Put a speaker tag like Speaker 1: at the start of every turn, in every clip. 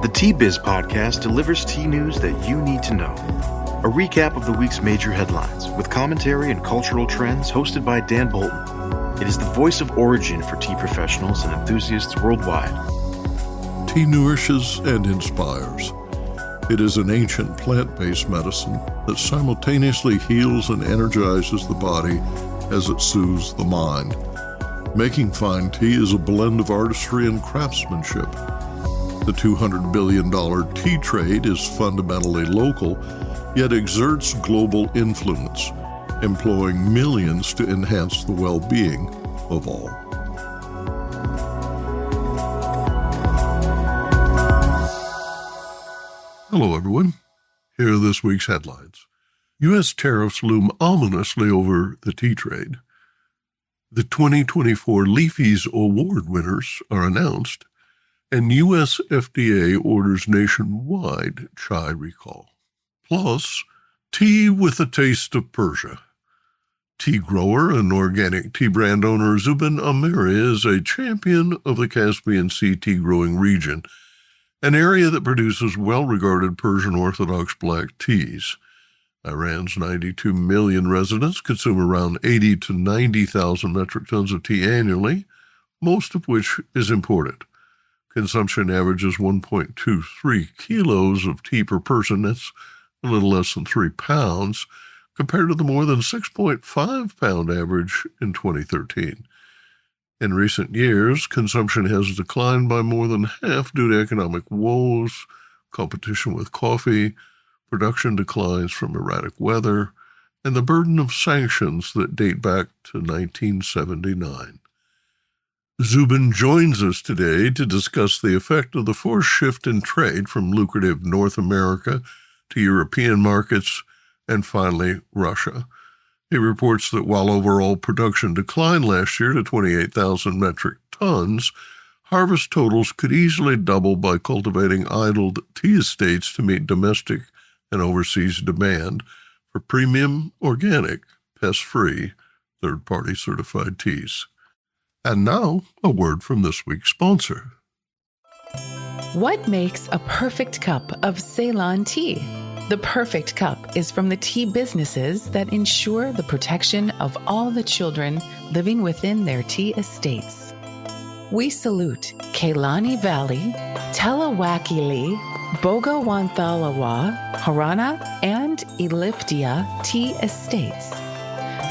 Speaker 1: The Tea Biz podcast delivers tea news that you need to know. A recap of the week's major headlines with commentary and cultural trends hosted by Dan Bolton. It is the voice of origin for tea professionals and enthusiasts worldwide.
Speaker 2: Tea nourishes and inspires. It is an ancient plant-based medicine that simultaneously heals and energizes the body as it soothes the mind. Making fine tea is a blend of artistry and craftsmanship. The $200 billion tea trade is fundamentally local, yet exerts global influence, employing millions to enhance the well-being of all. Hello, everyone. Here are this week's headlines. U.S. tariffs loom ominously over the tea trade. The 2024 Leafies award winners are announced, and U.S. FDA orders nationwide chai recall. Plus, tea with a taste of Persia. Tea grower and organic tea brand owner Zubin Amiri is a champion of the Caspian Sea tea growing region, an area that produces well-regarded Persian orthodox black teas. Iran's 92 million residents consume around 80 to 90,000 metric tons of tea annually, most of which is imported. Consumption averages 1.23 kilos of tea per person. That's a little less than 3 pounds, compared to the more than 6.5-pound average in 2013. In recent years, consumption has declined by more than half due to economic woes, competition with coffee, production declines from erratic weather, and the burden of sanctions that date back to 1979. Zubin joins us today to discuss the effect of the forced shift in trade from lucrative North America to European markets and finally Russia. He reports that while overall production declined last year to 28,000 metric tons, harvest totals could easily double by cultivating idled tea estates to meet domestic and overseas demand for premium, organic, pest-free, third-party certified teas. And now, a word from this week's sponsor.
Speaker 3: What makes a perfect cup of Ceylon tea? The perfect cup is from the tea businesses that ensure the protection of all the children living within their tea estates. We salute Kailani Valley, Telawakili, Bogawantalawa, Harana, and Eliftia tea estates.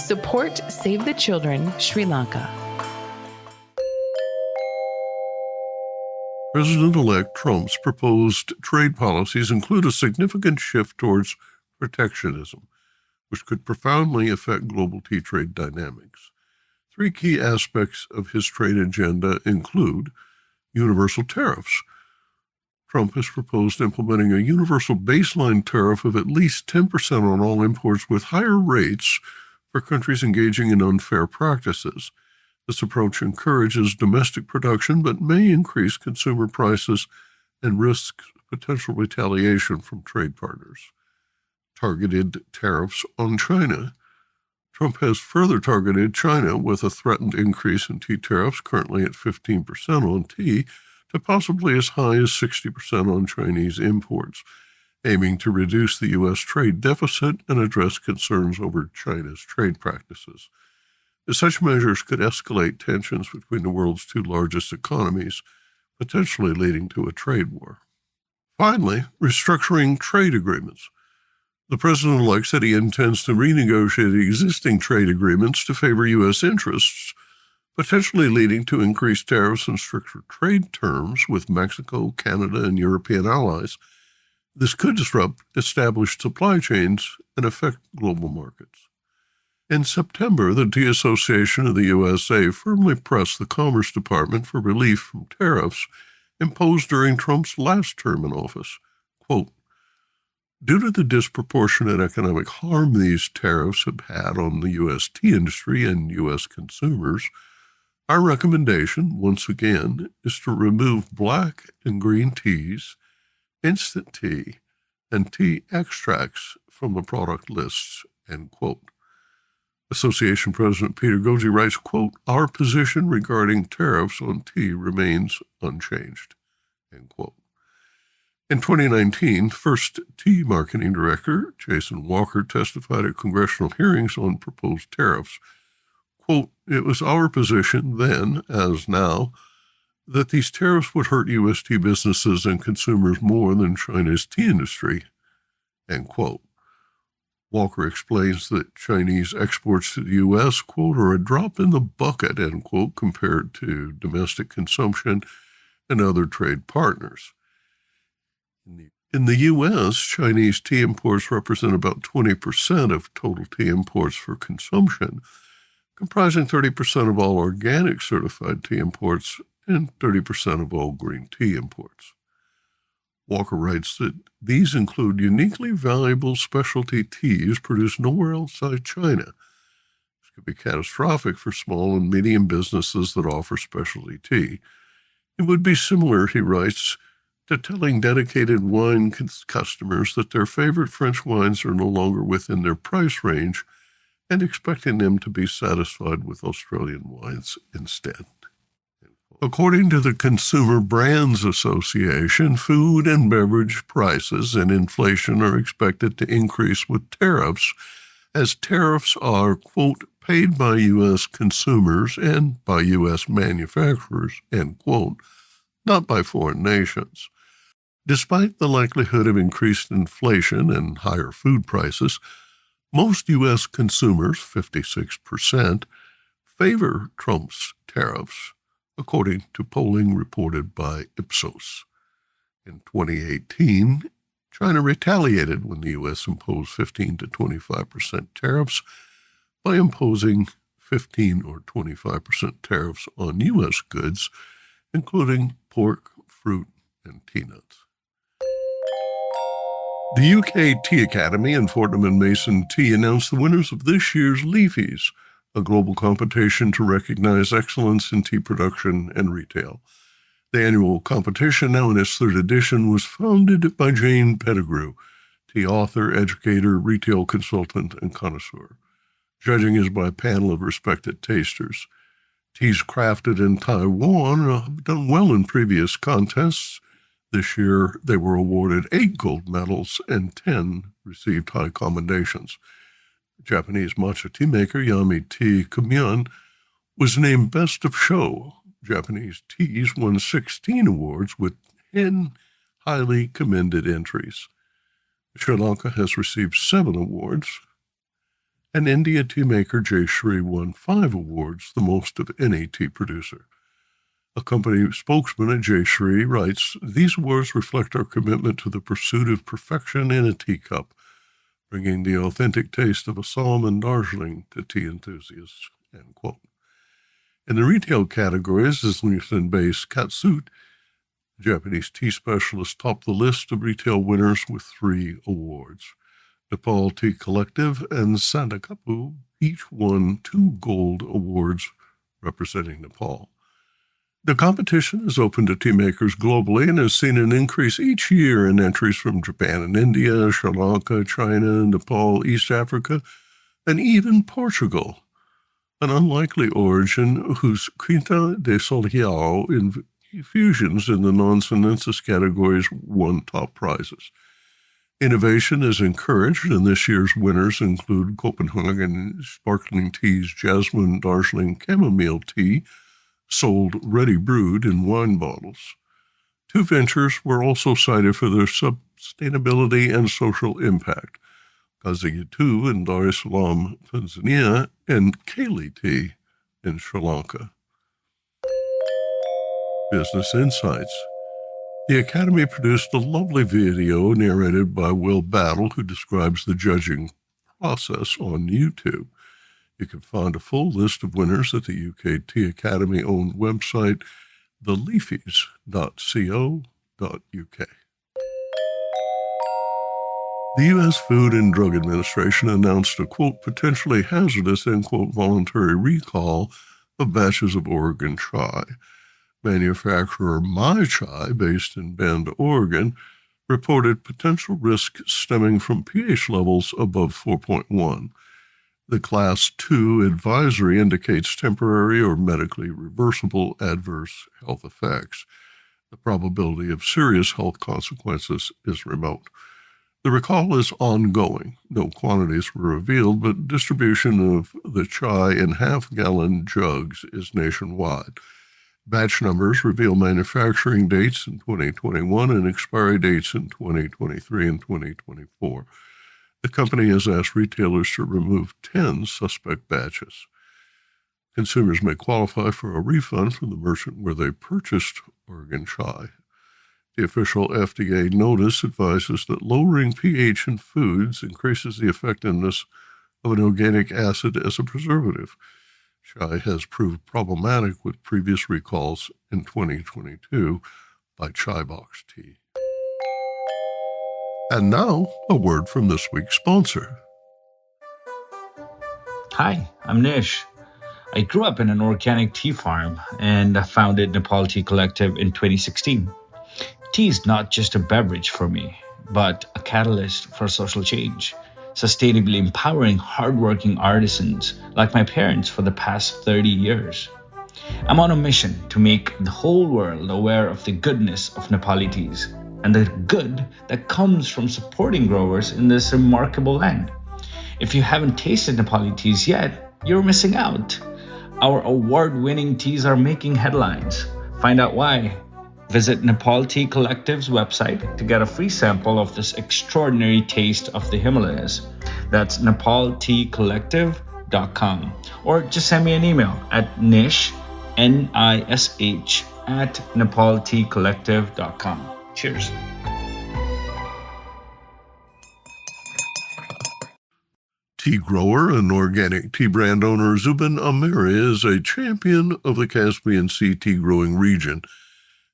Speaker 3: Support Save the Children, Sri Lanka.
Speaker 2: President-elect Trump's proposed trade policies include a significant shift towards protectionism, which could profoundly affect global tea trade dynamics. 3 key aspects of his trade agenda include universal tariffs. Trump has proposed implementing a universal baseline tariff of at least 10% on all imports with higher rates for countries engaging in unfair practices. This approach encourages domestic production but may increase consumer prices and risks potential retaliation from trade partners. Targeted tariffs on China. Trump has further targeted China with a threatened increase in tea tariffs, currently at 15% on tea, to possibly as high as 60% on Chinese imports, aiming to reduce the U.S. trade deficit and address concerns over China's trade practices. Such measures could escalate tensions between the world's 2 largest economies, potentially leading to a trade war. Finally, restructuring trade agreements. The president-elect said he intends to renegotiate existing trade agreements to favor U.S. interests, potentially leading to increased tariffs and stricter trade terms with Mexico, Canada, and European allies. This could disrupt established supply chains and affect global markets. In September, the Tea Association of the USA firmly pressed the Commerce Department for relief from tariffs imposed during Trump's last term in office. Quote, "Due to the disproportionate economic harm these tariffs have had on the U.S. tea industry and U.S. consumers, our recommendation, once again, is to remove black and green teas, instant tea, and tea extracts from the product lists," end quote. Association President Peter Goji writes, quote, "Our position regarding tariffs on tea remains unchanged," end quote. In 2019, first tea marketing director Jason Walker testified at congressional hearings on proposed tariffs. Quote, "It was our position then, as now, that these tariffs would hurt U.S. tea businesses and consumers more than China's tea industry," end quote. Walker explains that Chinese exports to the U.S., quote, "are a drop in the bucket," end quote, compared to domestic consumption and other trade partners. In the U.S., Chinese tea imports represent about 20% of total tea imports for consumption, comprising 30% of all organic certified tea imports and 30% of all green tea imports. Walker writes that these include uniquely valuable specialty teas produced nowhere outside China. This could be catastrophic for small and medium businesses that offer specialty tea. It would be similar, he writes, to telling dedicated wine customers that their favorite French wines are no longer within their price range and expecting them to be satisfied with Australian wines instead. According to the Consumer Brands Association, food and beverage prices and inflation are expected to increase with tariffs, as tariffs are, quote, "paid by U.S. consumers and by U.S. manufacturers," end quote, not by foreign nations. Despite the likelihood of increased inflation and higher food prices, most U.S. consumers, 56%, favor Trump's tariffs, according to polling reported by Ipsos. In 2018, China retaliated when the U.S. imposed 15 to 25% tariffs by imposing 15 or 25% tariffs on U.S. goods, including pork, fruit, and tea nuts. The UK Tea Academy and Fortnum & Mason Tea announced the winners of this year's Leafies, a global competition to recognize excellence in tea production and retail. The annual competition, now in its third edition, was founded by Jane Pettigrew, tea author, educator, retail consultant, and connoisseur. Judging is by a panel of respected tasters. Teas crafted in Taiwan have done well in previous contests. This year, they were awarded 8 gold medals and 10 received high commendations. Japanese matcha tea maker Yami Tea Kumyon was named Best of Show. Japanese teas won 16 awards with 10 highly commended entries. Sri Lanka has received 7 awards, and India tea maker Jay Shri won 5 awards, the most of any tea producer. A company spokesman at Jay Shri writes, "These awards reflect our commitment to the pursuit of perfection in a teacup, bringing the authentic taste of Assam and Darjeeling to tea enthusiasts," end quote. In the retail categories, Islington-based Katsut, Japanese tea specialist, topped the list of retail winners with 3 awards. Nepal Tea Collective and Sandakapu each won 2 gold awards representing Nepal. The competition is open to tea makers globally and has seen an increase each year in entries from Japan and India, Sri Lanka, China, Nepal, East Africa, and even Portugal, an unlikely origin whose Quinta de Solhao infusions in the non-sinensis categories won top prizes. Innovation is encouraged, and this year's winners include Copenhagen Sparkling Tea's Jasmine Darjeeling Chamomile Tea, sold ready brewed in wine bottles. 2 ventures were also cited for their sustainability and social impact: Kaziyatu in Dar es Salaam, Tanzania, and Kali Tea in Sri Lanka. Business Insights. The Academy produced a lovely video narrated by Will Battle, who describes the judging process on YouTube. You can find a full list of winners at the UK Tea Academy-owned website, theleafies.co.uk. The U.S. Food and Drug Administration announced a, quote, potentially hazardous, end quote, voluntary recall of batches of Oregon chai. Manufacturer My Chai, based in Bend, Oregon, reported potential risk stemming from pH levels above 4.1. The Class 2 advisory indicates temporary or medically reversible adverse health effects. The probability of serious health consequences is remote. The recall is ongoing. No quantities were revealed, but distribution of the chai in half-gallon jugs is nationwide. Batch numbers reveal manufacturing dates in 2021 and expiry dates in 2023 and 2024. The company has asked retailers to remove 10 suspect batches. Consumers may qualify for a refund from the merchant where they purchased Oregon chai. The official FDA notice advises that lowering pH in foods increases the effectiveness of an organic acid as a preservative. Chai has proved problematic with previous recalls in 2022 by Chai Box Tea. And now, a word from this week's sponsor.
Speaker 4: Hi, I'm Nish. I grew up in an organic tea farm and founded Nepal Tea Collective in 2016. Tea is not just a beverage for me, but a catalyst for social change, sustainably empowering hardworking artisans like my parents for the past 30 years. I'm on a mission to make the whole world aware of the goodness of Nepali teas and the good that comes from supporting growers in this remarkable land. If you haven't tasted Nepali teas yet, you're missing out. Our award-winning teas are making headlines. Find out why. Visit Nepal Tea Collective's website to get a free sample of this extraordinary taste of the Himalayas. That's nepalteacollective.com. Or just send me an email at nish, Nish, at nepalteacollective.com. Cheers.
Speaker 2: Tea grower and organic tea brand owner Zubin Amiri is a champion of the Caspian Sea tea growing region,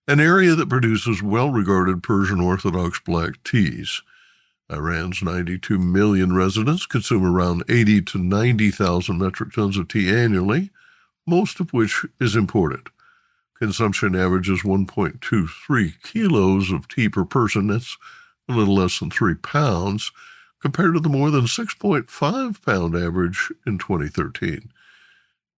Speaker 2: an area that produces well-regarded Persian orthodox black teas. Iran's 92 million residents consume around 80 to 90,000 metric tons of tea annually, most of which is imported. Consumption averages 1.23 kilos of tea per person. That's a little less than 3 pounds, compared to the more than 6.5-pound average in 2013.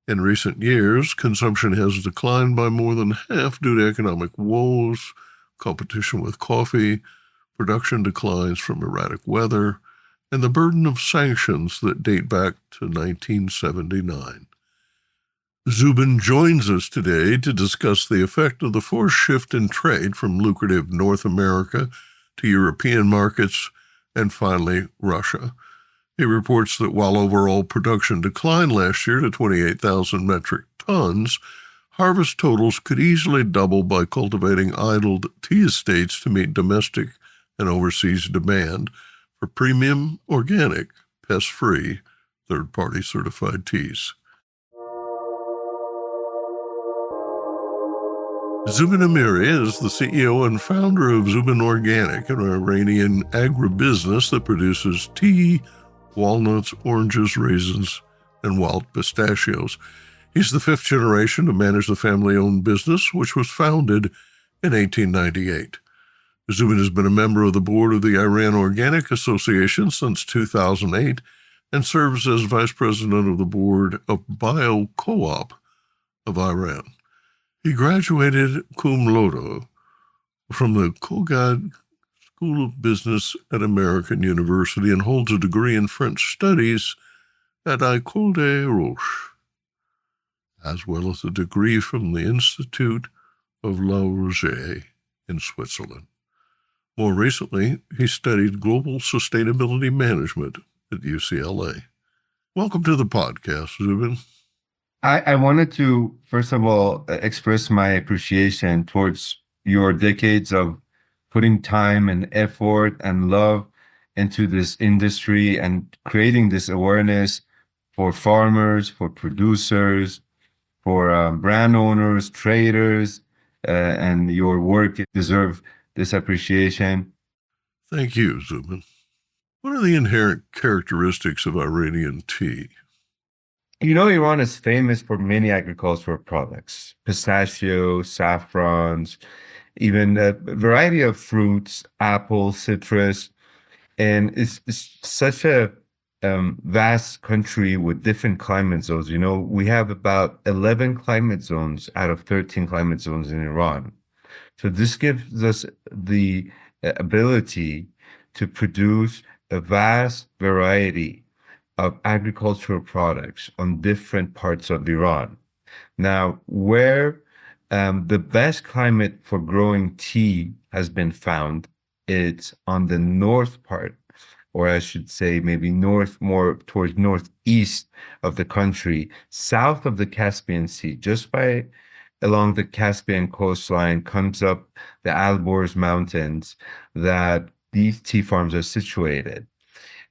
Speaker 2: In recent years, consumption has declined by more than half due to economic woes, competition with coffee, production declines from erratic weather, and the burden of sanctions that date back to 1979. Zubin joins us today to discuss the effect of the forced shift in trade from lucrative North America to European markets and finally Russia. He reports that while overall production declined last year to 28,000 metric tons, harvest totals could easily double by cultivating idled tea estates to meet domestic and overseas demand for premium, organic, pest-free, third-party certified teas. Zubin Amiri is the CEO and founder of Zubin Organic, an Iranian agribusiness that produces tea, walnuts, oranges, raisins, and wild pistachios. He's the fifth generation to manage the family-owned business, which was founded in 1898. Zubin has been a member of the board of the Iran Organic Association since 2008 and serves as vice president of the board of Bio Co-op of Iran. He graduated cum laude from the Kogad School of Business at American University and holds a degree in French studies at École des Roches, as well as a degree from the Institute of La Roche in Switzerland. More recently, he studied global sustainability management at UCLA. Welcome to the podcast, Zubin.
Speaker 5: I wanted to, first of all, express my appreciation towards your decades of putting time and effort and love into this industry and creating this awareness for farmers, for producers, for brand owners, traders, and your work deserve this appreciation.
Speaker 2: Thank you, Zubin. What are the inherent characteristics of Iranian tea?
Speaker 5: You know, Iran is famous for many agricultural products, pistachios, saffrons, even a variety of fruits, apples, citrus. And it's such a vast country with different climate zones. You know, we have about 11 climate zones out of 13 climate zones in Iran. So this gives us the ability to produce a vast variety of agricultural products on different parts of Iran. Now, where the best climate for growing tea has been found, it's on the north part, or I should say maybe north, more towards northeast of the country, south of the Caspian Sea, just by along the Caspian coastline comes up the Alborz Mountains that these tea farms are situated.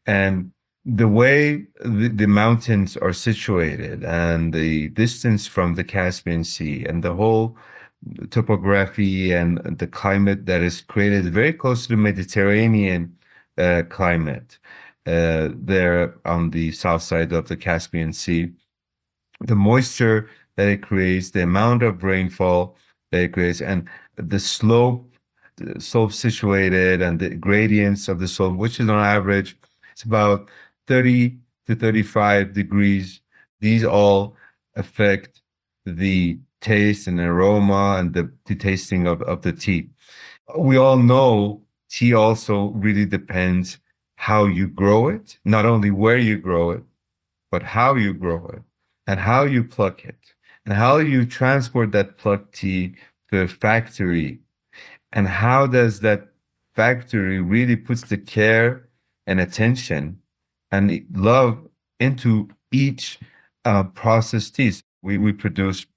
Speaker 5: And the way the mountains are situated and the distance from the Caspian Sea and the whole topography and the climate that is created very close to the Mediterranean climate there on the south side of the Caspian Sea, the moisture that it creates, the amount of rainfall that it creates, and the slope situated and the gradients of the slope, which is on average, it's about 30 to 35 degrees. These all affect the taste and aroma and the tasting of the tea. We all know tea also really depends how you grow it, not only where you grow it, but how you grow it and how you pluck it and how you transport that plucked tea to a factory and how does that factory really puts the care and attention and love into each processed teas. We produce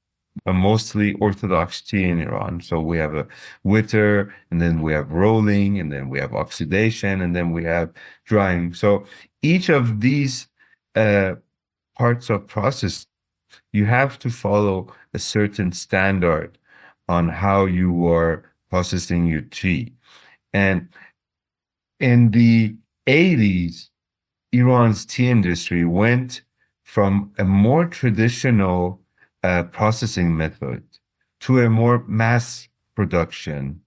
Speaker 5: a mostly orthodox tea in Iran. So we have a witter, and then we have rolling, and then we have oxidation, and then we have drying. So each of these parts of process, you have to follow a certain standard on how you are processing your tea. And in the 80s, Iran's tea industry went from a more traditional processing method to a more mass production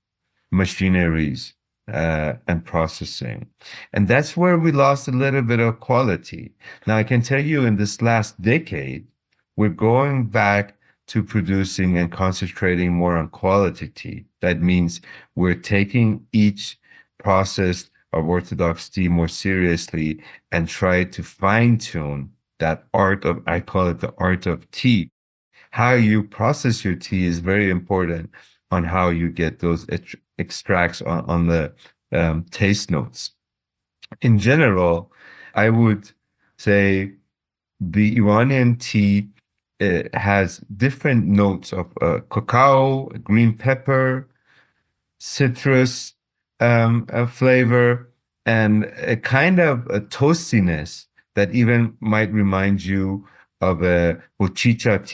Speaker 5: machineries and processing. And that's where we lost a little bit of quality. Now, I can tell you in this last decade, we're going back to producing and concentrating more on quality tea. That means we're taking each process of orthodox tea more seriously and try to fine tune that art of, I call it the art of tea. How you process your tea is very important on how you get those extracts on the taste notes. In general, I would say the Iranian tea has different notes of cacao, green pepper, citrus flavor, and a kind of a toastiness that even might remind you of a hochicha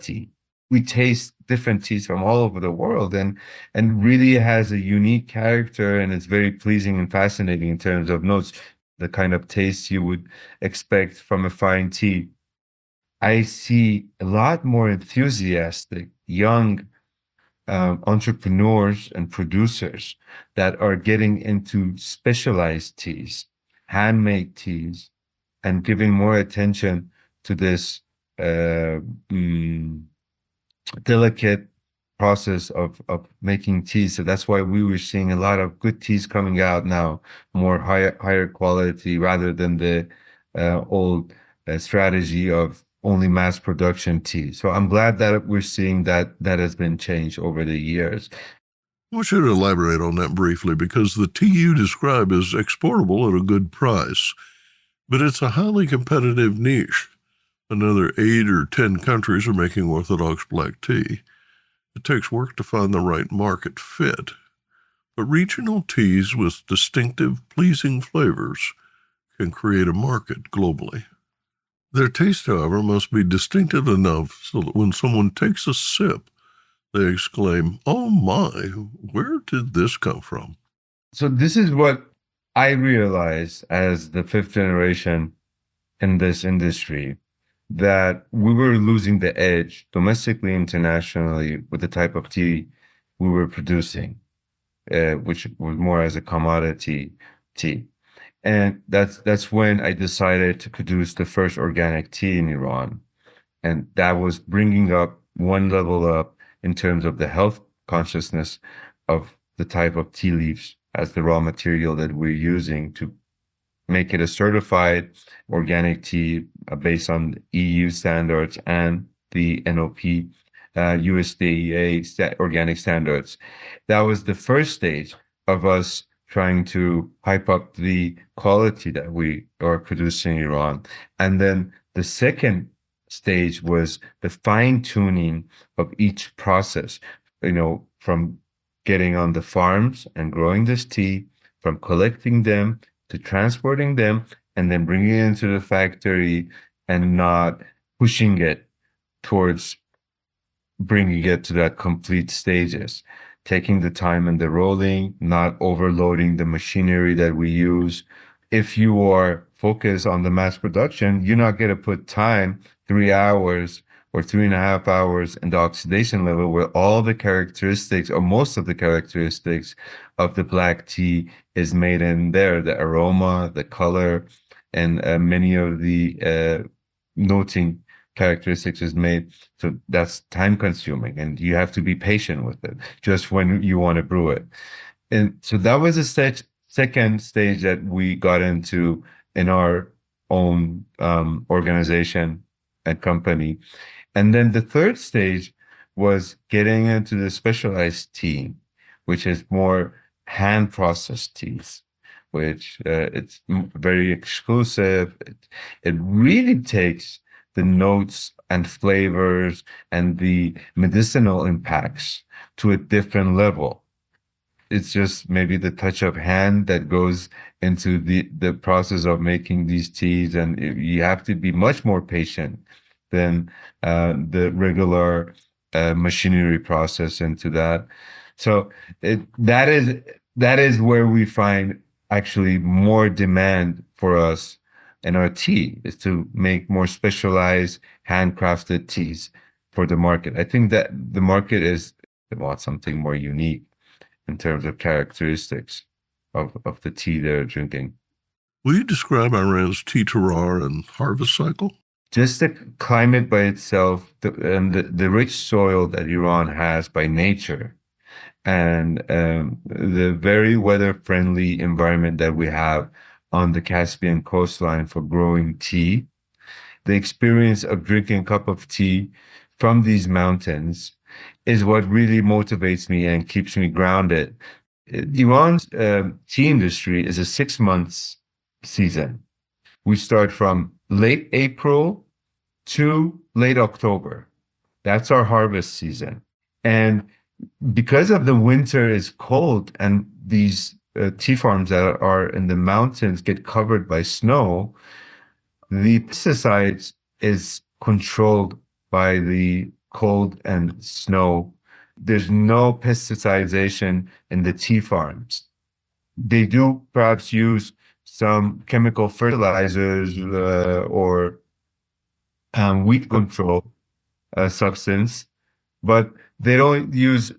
Speaker 5: tea. We taste different teas from all over the world and really has a unique character, and it's very pleasing and fascinating in terms of notes, the kind of taste you would expect from a fine tea. I see a lot more enthusiastic young entrepreneurs and producers that are getting into specialized teas, handmade teas, and giving more attention to this delicate process of making teas. So that's why we were seeing a lot of good teas coming out now, more higher quality rather than the old strategy of only mass production tea. So I'm glad that we're seeing that has been changed over the years.
Speaker 2: I want you to elaborate on that briefly, because the tea you describe is exportable at a good price, but it's a highly competitive niche. Another 8 or 10 countries are making orthodox black tea. It takes work to find the right market fit, but regional teas with distinctive, pleasing flavors can create a market globally. Their taste, however, must be distinctive enough so that when someone takes a sip, they exclaim, "Oh my, where did this come from?"
Speaker 5: So this is what I realized as the 5th generation in this industry, that we were losing the edge domestically, internationally with the type of tea we were producing, which was more as a commodity tea. And that's when I decided to produce the first organic tea in Iran. And that was bringing up one level up in terms of the health consciousness of the type of tea leaves as the raw material that we're using to make it a certified organic tea based on EU standards and the NOP, USDA organic standards. That was the first stage of us trying to hype up the quality that we are producing in Iran. And then the second stage was the fine tuning of each process, from getting on the farms and growing this tea, from collecting them to transporting them, and then bringing it into the factory and not pushing it towards bringing it to that complete stages, taking the time and the rolling, not overloading the machinery that we use. If you are focused on the mass production, you're not going to put time, 3 hours or 3.5 hours in the oxidation level where all the characteristics or most of the characteristics of the black tea is made in there, the aroma, the color, and many of the noting characteristics is made. So that's time consuming and you have to be patient with it just when you want to brew it. And so that was a second stage that we got into in our own organization and company. And then the third stage was getting into the specialized tea, which is more hand processed teas, which it's very exclusive. It really takes the notes and flavors and the medicinal impacts to a different level. It's just maybe the touch of hand that goes into the process of making these teas. And you have to be much more patient than the regular machinery process into that. So that is where we find actually more demand for us in our tea, is to make more specialized handcrafted teas for the market. I think that the market wants something more unique in terms of characteristics of the tea they're drinking.
Speaker 2: Will you describe Iran's tea terroir and harvest cycle?
Speaker 5: Just the climate by itself, and the rich soil that Iran has by nature, and the very weather-friendly environment that we have on the Caspian coastline for growing tea, the experience of drinking a cup of tea from these mountains is what really motivates me and keeps me grounded. Iran's tea industry is a 6 months season. We start from late April to late October. That's our harvest season. And because of the winter is cold and these tea farms that are in the mountains get covered by snow, the pesticides is controlled by the cold and snow. There's no pesticization in the tea farms. They do perhaps use some chemical fertilizers or weed control substance, but they don't use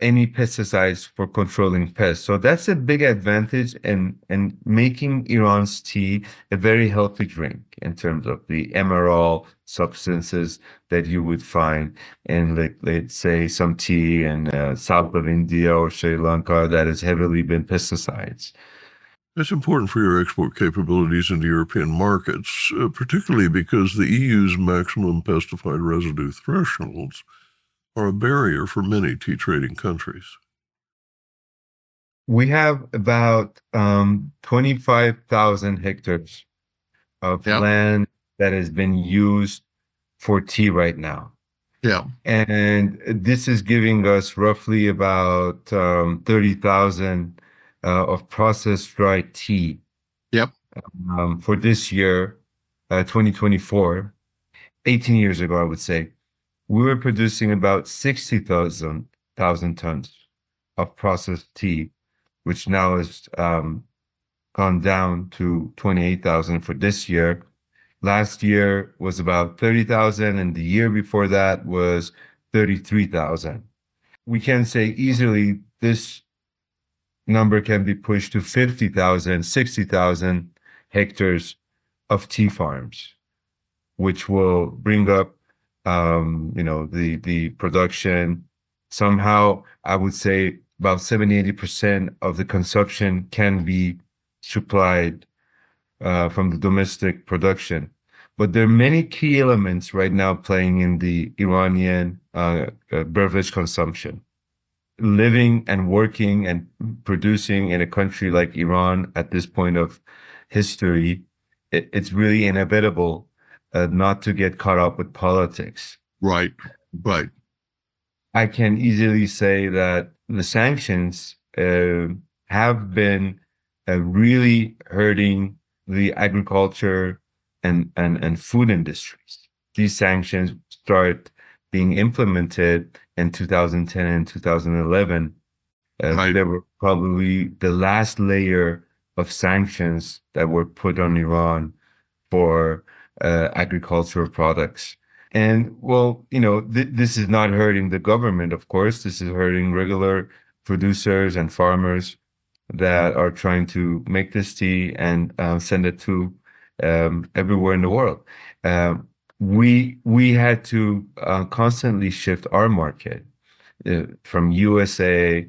Speaker 5: any pesticides for controlling pests. So that's a big advantage in making Iran's tea a very healthy drink in terms of the emerald substances that you would find in, like, let's say, some tea in south of India or Sri Lanka that has heavily been pesticides.
Speaker 2: That's important for your export capabilities into European markets, particularly because the EU's maximum pesticide residue thresholds are a barrier for many tea trading countries.
Speaker 5: We have about 25,000 hectares of land that has been used for tea right now.
Speaker 2: Yeah.
Speaker 5: And this is giving us roughly about 30,000 of processed dry tea.
Speaker 2: Yep.
Speaker 5: For this year, 2024, 18 years ago, I would say, we were producing about 60,000 tons of processed tea, which now has gone down to 28,000 for this year. Last year was about 30,000, and the year before that was 33,000. We can say easily this number can be pushed to 50,000, 60,000 hectares of tea farms, which will bring up the production somehow I would say about 70-80% of the consumption can be supplied from the domestic production. But there are many key elements right now playing in the Iranian beverage consumption. Living and working and producing in a country like Iran at this point of history, it's really inevitable not to get caught up with politics.
Speaker 2: Right, right.
Speaker 5: I can easily say that the sanctions have been really hurting the agriculture and food industries. These sanctions start being implemented in 2010 and 2011.
Speaker 2: Right.
Speaker 5: They were probably the last layer of sanctions that were put on Iran for agricultural products. And well, this is not hurting the government, of course. This is hurting regular producers and farmers that are trying to make this tea and send it to everywhere in the world. We had to constantly shift our market from USA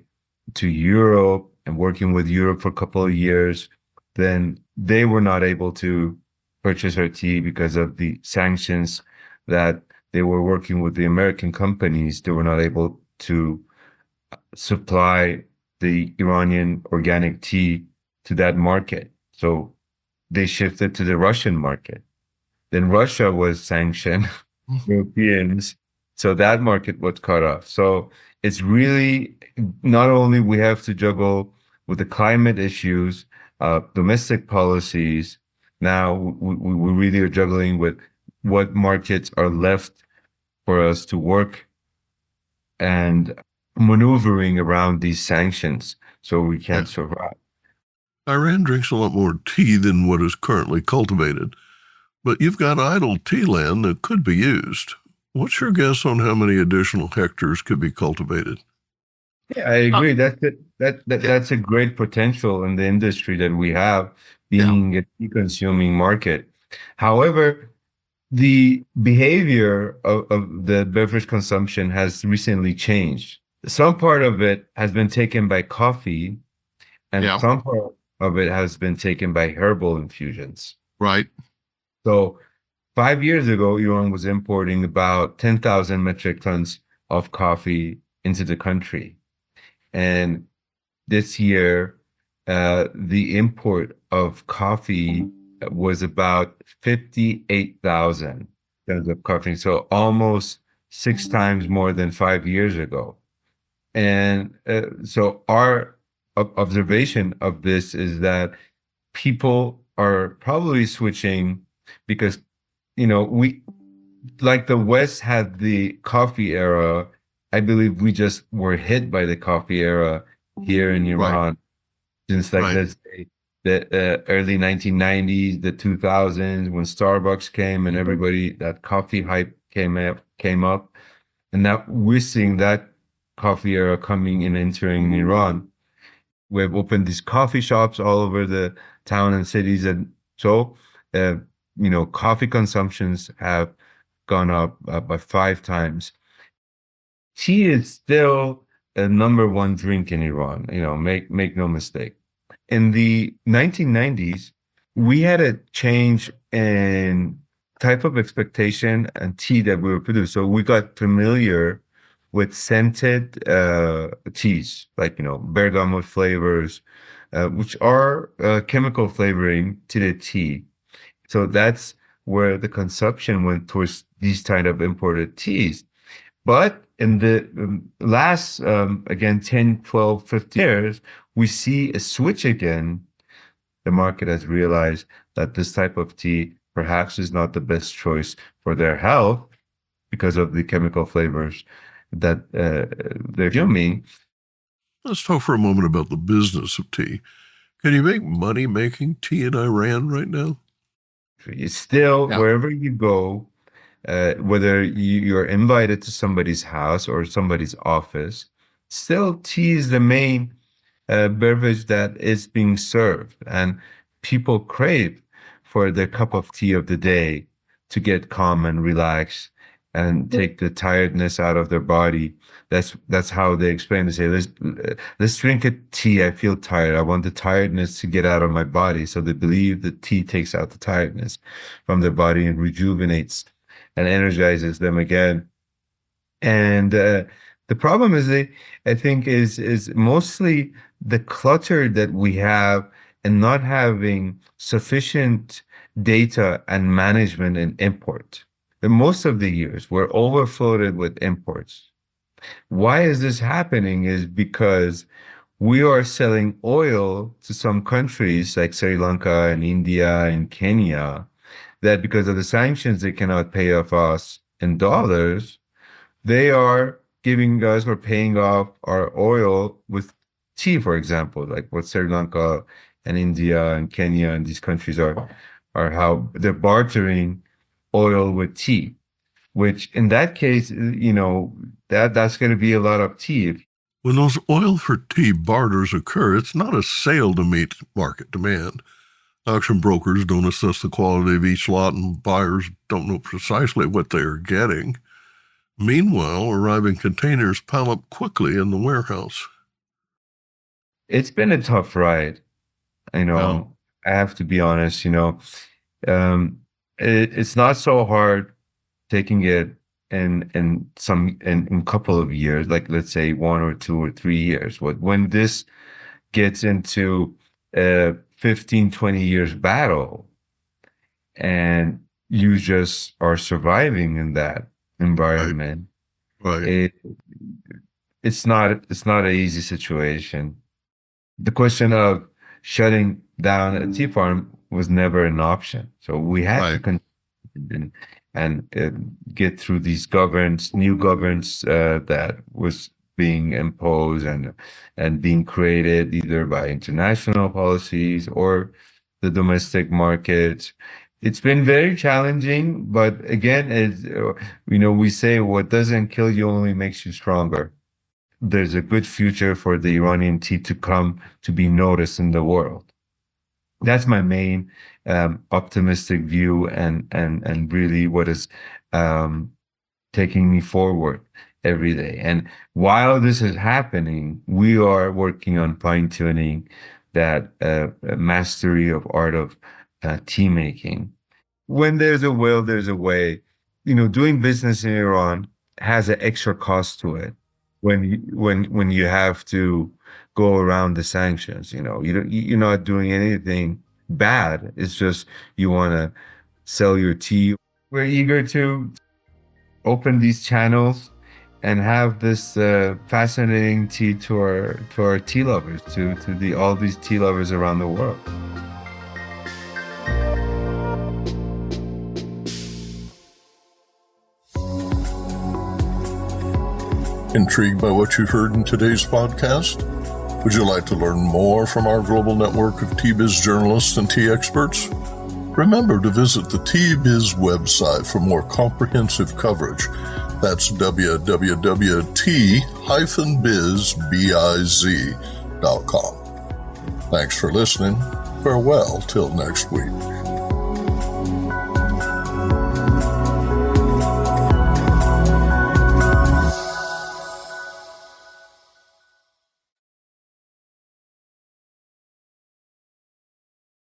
Speaker 5: to Europe and working with Europe for a couple of years. Then they were not able to purchase our tea because of the sanctions that they were working with the American companies. They were not able to supply the Iranian organic tea to that market. So they shifted to the Russian market. Then Russia was sanctioned, Europeans. So that market was cut off. So it's really not only we have to juggle with the climate issues, domestic policies. Now we really are juggling with what markets are left for us to work and maneuvering around these sanctions so we can survive.
Speaker 2: Iran drinks a lot more tea than what is currently cultivated, but you've got idle tea land that could be used. What's your guess on how many additional hectares could be cultivated?
Speaker 5: Yeah, I agree. That's a great potential in the industry that we have, being a tea consuming market. However, the behavior of the beverage consumption has recently changed. Some part of it has been taken by coffee, and some part of it has been taken by herbal infusions.
Speaker 2: Right.
Speaker 5: So 5 years ago, Iran was importing about 10,000 metric tons of coffee into the country. And this year, the import of coffee was about 58,000 tons of coffee. So almost 6 times more than 5 years ago. And so our observation of this is that people are probably switching because, we, like the West had the coffee era. I believe we just were hit by the coffee era here in Iran since let's say the early 1990s, the 2000s, when Starbucks came and everybody, that coffee hype came up. And now we're seeing that coffee era coming and entering Iran. We've opened these coffee shops all over the town and cities. And so, coffee consumptions have gone up by 5 times. Tea is still a number one drink in Iran, make no mistake. In the 1990s, we had a change in type of expectation and tea that we were producing. So we got familiar with scented teas, like, bergamot flavors, which are chemical flavoring to the tea. So that's where the consumption went towards these kind of imported teas. But in the last, again, 10, 12, 15 years, we see a switch again. The market has realized that this type of tea perhaps is not the best choice for their health because of the chemical flavors that they're consuming.
Speaker 2: Let's talk for a moment about the business of tea. Can you make money making tea in Iran right now?
Speaker 5: It's still, wherever you go, whether you're invited to somebody's house or somebody's office, still tea is the main beverage that is being served. And people crave for their cup of tea of the day to get calm and relax and take the tiredness out of their body. That's how they explain. They say, let's drink a tea. I feel tired. I want the tiredness to get out of my body. So they believe the tea takes out the tiredness from their body and rejuvenates and energizes them again. And the problem is, I think, is mostly the clutter that we have and not having sufficient data and management and import. And most of the years, we're overfloated with imports. Why is this happening? Is because we are selling oil to some countries like Sri Lanka and India and Kenya that because of the sanctions, they cannot pay off us in dollars. They are giving us or paying off our oil with tea, for example, like what Sri Lanka and India and Kenya and these countries are how they're bartering oil with tea, which in that case, that's going to be a lot of tea.
Speaker 2: When those oil for tea barters occur, it's not a sale to meet market demand. Auction brokers don't assess the quality of each lot, and buyers don't know precisely what they are getting. Meanwhile, arriving containers pile up quickly in the warehouse.
Speaker 5: It's been a tough ride. I have to be honest, it's not so hard taking it in a couple of years, like let's say 1 or 2 or 3 years. When this gets into a 15, 20 years battle and you just are surviving in that environment,
Speaker 2: right.
Speaker 5: It's not an easy situation. The question of shutting down a tea farm was never an option. So we had to continue and get through these new governance that was being imposed and being created either by international policies or the domestic market. It's been very challenging, but again, we say what doesn't kill you only makes you stronger. There's a good future for the Iranian tea to come to be noticed in the world. That's my main optimistic view and really what is taking me forward every day. And while this is happening, we are working on fine-tuning that mastery of art of tea making. When there's a will, there's a way. Doing business in Iran has an extra cost to it. When you have to go around the sanctions, you're not doing anything bad. It's just you want to sell your tea. We're eager to open these channels and have this fascinating tea to our tea lovers, to all these tea lovers around the world.
Speaker 2: Intrigued by what you heard in today's podcast? Would you like to learn more from our global network of tea biz journalists and tea experts? Remember to visit the Tea Biz website for more comprehensive coverage. That's www.t-biz.com. Thanks for listening. Farewell till next week.